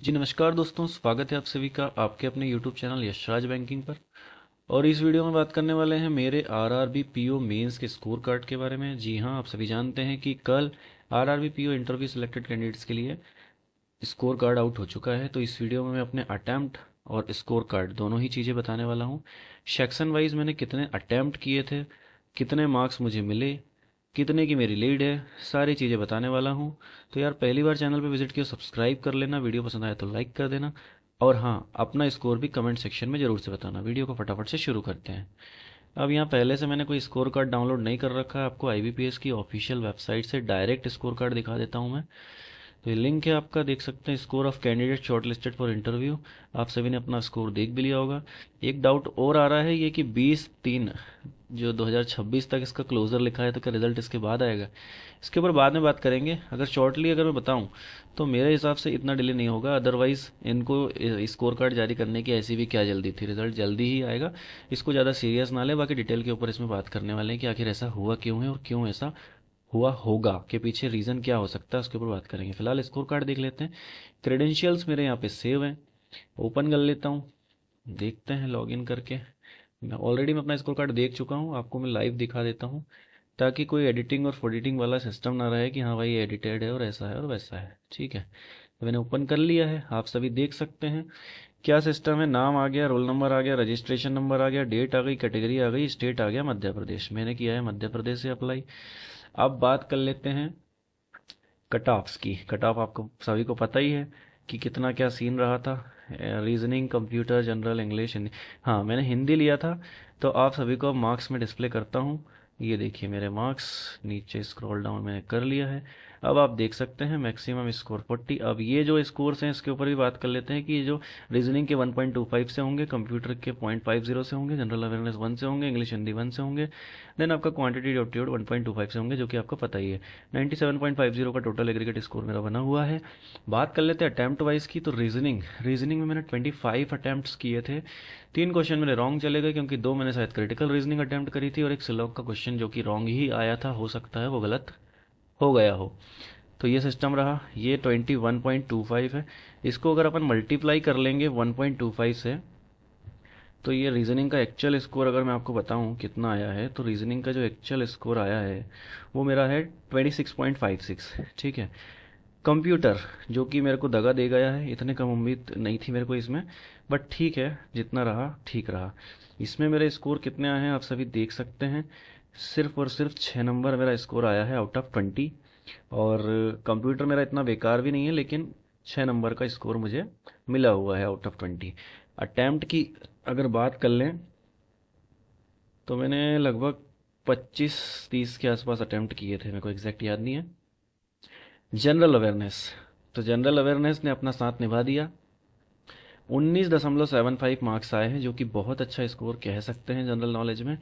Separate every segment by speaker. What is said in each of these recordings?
Speaker 1: जी नमस्कार दोस्तों, स्वागत है आप सभी का आपके अपने यूट्यूब चैनल यशराज बैंकिंग पर। और इस वीडियो में बात करने वाले हैं मेरे आरआरबी पीओ मेंस के स्कोर कार्ड के बारे में। जी हाँ, आप सभी जानते हैं कि कल RRB PO interview selected candidates के लिए स्कोर कार्ड आउट हो चुका है। तो इस वीडियो में मैं अपने अटेम्प्ट और स्कोर कार्ड दोनों ही चीज़ें बताने वाला हूँ। सेक्शन वाइज मैंने कितने अटेम्प्ट किए थे, कितने मार्क्स मुझे मिले, कितने की मेरी लीड है, सारी चीज़ें बताने वाला हूँ। तो यार पहली बार चैनल पे विजिट किया, सब्सक्राइब कर लेना, वीडियो पसंद आया तो लाइक कर देना। और हाँ, अपना स्कोर भी कमेंट सेक्शन में ज़रूर से बताना। वीडियो को फटाफट से शुरू करते हैं। अब यहाँ पहले से मैंने कोई स्कोर कार्ड डाउनलोड नहीं कर रखा है। आपको आईबीपीएस की ऑफिशियल वेबसाइट से डायरेक्ट स्कोर कार्ड दिखा देता हूँ मैं। तो ये लिंक है आपका, देख सकते हैं, score of candidate shortlisted for interview. आप सभी ने अपना स्कोर देख भी लिया होगा। एक डाउट और आ रहा है ये कि 20/3 जो 2026 तक इसका क्लोजर लिखा है, तो क्या रिजल्ट इसके बाद आएगा? इसके ऊपर बाद में बात करेंगे। अगर शॉर्टली अगर मैं बताऊं तो मेरे हिसाब से इतना डिले नहीं होगा। अदरवाइज इनको स्कोर कार्ड जारी करने की ऐसी भी क्या जल्दी थी, रिजल्ट जल्दी ही आएगा। इसको ज़्यादा सीरियस ना ले। बाकी डिटेल के ऊपर इसमें बात करने वाले हैं कि आखिर ऐसा हुआ क्यों है और क्यों ऐसा हुआ होगा, के पीछे रीज़न क्या हो सकता है, उसके ऊपर बात करेंगे। फिलहाल स्कोर कार्ड देख लेते हैं। क्रेडेंशियल्स मेरे यहाँ पे सेव हैं। ओपन कर लेता हूँ, देखते हैं लॉगिन करके। मैं अपना स्कोर कार्ड देख चुका हूँ, आपको मैं लाइव दिखा देता हूँ ताकि कोई एडिटिंग और फोडिटिंग वाला सिस्टम ना रहे कि हाँ भाई एडिटेड है और ऐसा है और वैसा है। ठीक है, तो मैंने ओपन कर लिया है, आप सभी देख सकते हैं क्या सिस्टम है। नाम आ गया, रोल नंबर आ गया, रजिस्ट्रेशन नंबर आ गया, डेट आ गई, कैटेगरी आ गई, स्टेट आ गया मध्य प्रदेश। मैंने किया है मध्य प्रदेश से अप्लाई। अब बात कर लेते हैं कट ऑफ्स की। कट ऑफ आपको सभी को पता ही है कि कितना क्या सीन रहा था। Reasoning, computer, general, English, Hindi. हाँ, मैंने हिंदी लिया था। तो आप सभी को मार्क्स में डिस्प्ले करता हूँ। ये देखिए मेरे मार्क्स, नीचे स्क्रॉल डाउन मैंने कर लिया है। अब आप देख सकते हैं मैक्सिमम स्कोर 40। अब ये जो स्कोर्स हैं इसके ऊपर भी बात कर लेते हैं कि ये जो रीजनिंग के 1.25 से होंगे, कंप्यूटर के 0.50 से होंगे, जनरल अवेयरनेस 1 से होंगे, इंग्लिश हिंदी 1 से होंगे। देन आपका क्वांटिटी एप्टीट्यूड 1.25 से होंगे, जो कि आपको पता ही है। 97.50 का टोटल एग्रीगेट स्कोर मेरा बना हुआ है। बात कर लेते हैं अटैम्प्ट वाइज की। तो रीजनिंग में मैंने 25 अटैम्प्ट्स किए थे। 3 क्वेश्चन मेरे रॉन्ग चले गए, क्योंकि 2 मैंने शायद क्रिटिकल रीजनिंग अटैम्प्ट करी थी और एक सिलॉग का क्वेश्चन जो कि रॉन्ग ही आया था, हो सकता है वो गलत हो गया हो। तो ये सिस्टम रहा। ये 21.25 है। इसको अगर अपन मल्टीप्लाई कर लेंगे 1.25 से, तो ये रीजनिंग का एक्चुअल स्कोर अगर मैं आपको बताऊं कितना आया है, तो रीजनिंग का जो एक्चुअल स्कोर आया है वो मेरा है 26.56। ठीक है। कंप्यूटर, जो कि मेरे को दगा दे गया है, इतने कम उम्मीद नहीं थी मेरे को इसमें, बट ठीक है, जितना रहा ठीक रहा। इसमें मेरे स्कोर कितने आए हैं आप सभी देख सकते हैं। सिर्फ और सिर्फ 6 नंबर मेरा स्कोर आया है आउट ऑफ 20। और कंप्यूटर मेरा इतना बेकार भी नहीं है, लेकिन 6 नंबर का स्कोर मुझे मिला हुआ है आउट ऑफ 20। अटैम्प्ट की अगर बात कर लें तो मैंने लगभग 25-30 के आसपास अटैम्प्ट किए थे, मेरे को एग्जैक्ट याद नहीं है। जनरल अवेयरनेस, तो जनरल अवेयरनेस ने अपना साथ निभा दिया। 19.75 मार्क्स आए हैं, जो कि बहुत अच्छा स्कोर कह सकते हैं जनरल नॉलेज में।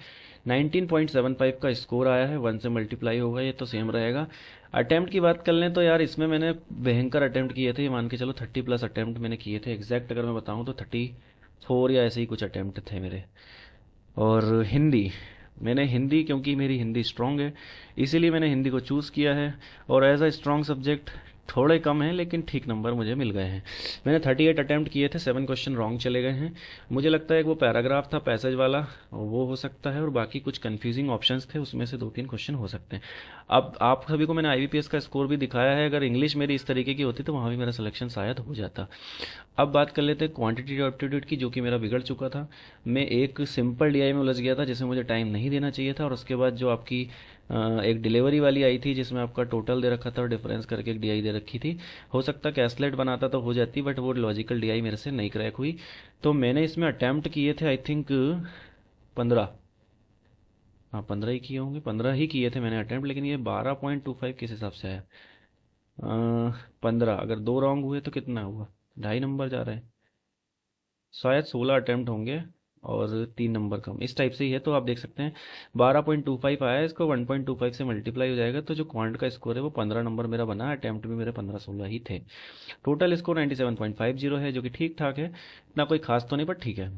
Speaker 1: 19.75 का स्कोर आया है, 1 से मल्टीप्लाई होगा ये तो सेम रहेगा। अटेम्प्ट की बात कर लें तो यार इसमें मैंने भयंकर अटेम्प्ट किए थे, मान के चलो 30+ अटेम्प्ट मैंने किए थे। एग्जैक्ट अगर मैं बताऊं तो 34 या ऐसे ही कुछ अटेम्प्ट थे मेरे। और हिंदी, मैंने हिंदी, क्योंकि मेरी हिंदी स्ट्रांग है इसीलिए मैंने हिंदी को चूज़ किया है। और एज अ स्ट्रांग सब्जेक्ट थोड़े कम हैं, लेकिन ठीक नंबर मुझे मिल गए हैं। मैंने 38 अटैम्प्ट किए थे, 7 क्वेश्चन रॉन्ग चले गए हैं। मुझे लगता है कि वो पैराग्राफ था पैसेज वाला, वो हो सकता है, और बाकी कुछ कंफ्यूजिंग ऑप्शंस थे, उसमें से 2-3 क्वेश्चन हो सकते हैं। अब आप सभी को मैंने आईबीपीएस का स्कोर भी दिखाया है। अगर इंग्लिश मेरी इस तरीके की होती तो वहाँ भी मेरा सिलेक्शन शायद हो जाता। अब बात कर लेते हैं क्वांटिटी एप्टीट्यूड की, जो कि मेरा बिगड़ चुका था। मैं एक सिंपल डीआई में उलझ गया था जिसमें मुझे टाइम नहीं देना चाहिए था, और उसके बाद जो आपकी एक डिलीवरी वाली आई थी जिसमें आपका टोटल दे रखा था और डिफरेंस करके एक डीआई दे रखी थी। हो सकता कैसलेट बनाता तो हो जाती, बट वो लॉजिकल डीआई मेरे से नहीं क्रैक हुई। तो मैंने इसमें अटैम्प्ट किए थे आई थिंक 15। हाँ, 15 ही किए होंगे, 15 ही किए थे मैंने अटैम्प्ट, लेकिन ये 12.25 किस हिसाब से है? 15 अगर 2 रॉन्ग हुए तो कितना हुआ? 2.5 नंबर जा रहे हैं, शायद 16 अटेम्प्ट होंगे और 3 नंबर कम, इस टाइप से ही है। तो आप देख सकते हैं 12.25 आया है, इसको 1.25 से मल्टीप्लाई हो जाएगा, तो जो क्वांट का स्कोर है वो 15 नंबर मेरा बना। अटेम्प्ट भी मेरे 15-16 ही थे। टोटल स्कोर 97.50 है, जो कि ठीक ठाक है, इतना कोई खास तो नहीं, पर ठीक है।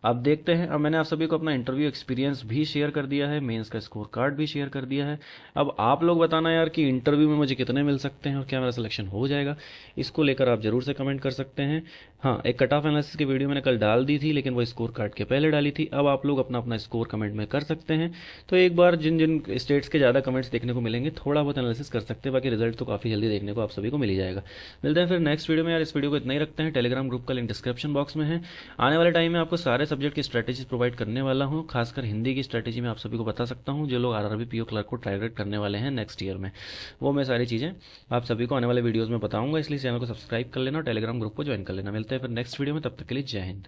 Speaker 1: अब देखते हैं। अब मैंने आप सभी को अपना इंटरव्यू एक्सपीरियंस भी शेयर कर दिया है, मेंस का स्कोर कार्ड भी शेयर कर दिया है। अब आप लोग बताना यार कि इंटरव्यू में मुझे कितने मिल सकते हैं और क्या मेरा सिलेक्शन हो जाएगा। इसको लेकर आप जरूर से कमेंट कर सकते हैं। हाँ, एक कट ऑफ एनालिसिस की वीडियो मैंने कल डाल दी थी, लेकिन वो स्कोर कार्ड के पहले डाली थी। अब आप लोग अपना अपना स्कोर कमेंट में कर सकते हैं। तो एक बार जिन जिन स्टेट्स के ज़्यादा कमेंट्स देखने को मिलेंगे, थोड़ा बहुत एनालिसिस कर सकते हैं, बाकी रिजल्ट तो काफ़ी जल्दी देखने को आप सभी को मिल ही जाएगा। मिलते हैं फिर नेक्स्ट वीडियो में। यार इस वीडियो को इतना ही रखते हैं। टेलीग्राम ग्रुप का लिंक डिस्क्रिप्शन बॉक्स में है। आने वाले टाइम में आपको सारे सब्जेक्ट की स्ट्रैटेजीज प्रोवाइड करने वाला हूँ, खासकर हिंदी की स्ट्रैटेजी में आप सभी को बता सकता हूँ। जो लोग आरआरबी पीओ क्लर्क को टारगेट करने वाले हैं नेक्स्ट ईयर में, वो मैं सारी चीज़ें आप सभी को आने वाले वीडियोज़ में बताऊंगा। इसलिए चैनल को सब्सक्राइब कर लेना और टेलीग्राम ग्रुप को ज्वाइन कर लेना। मिलते हैं फिर नेक्स्ट वीडियो में, तब तक के लिए जय हिंद।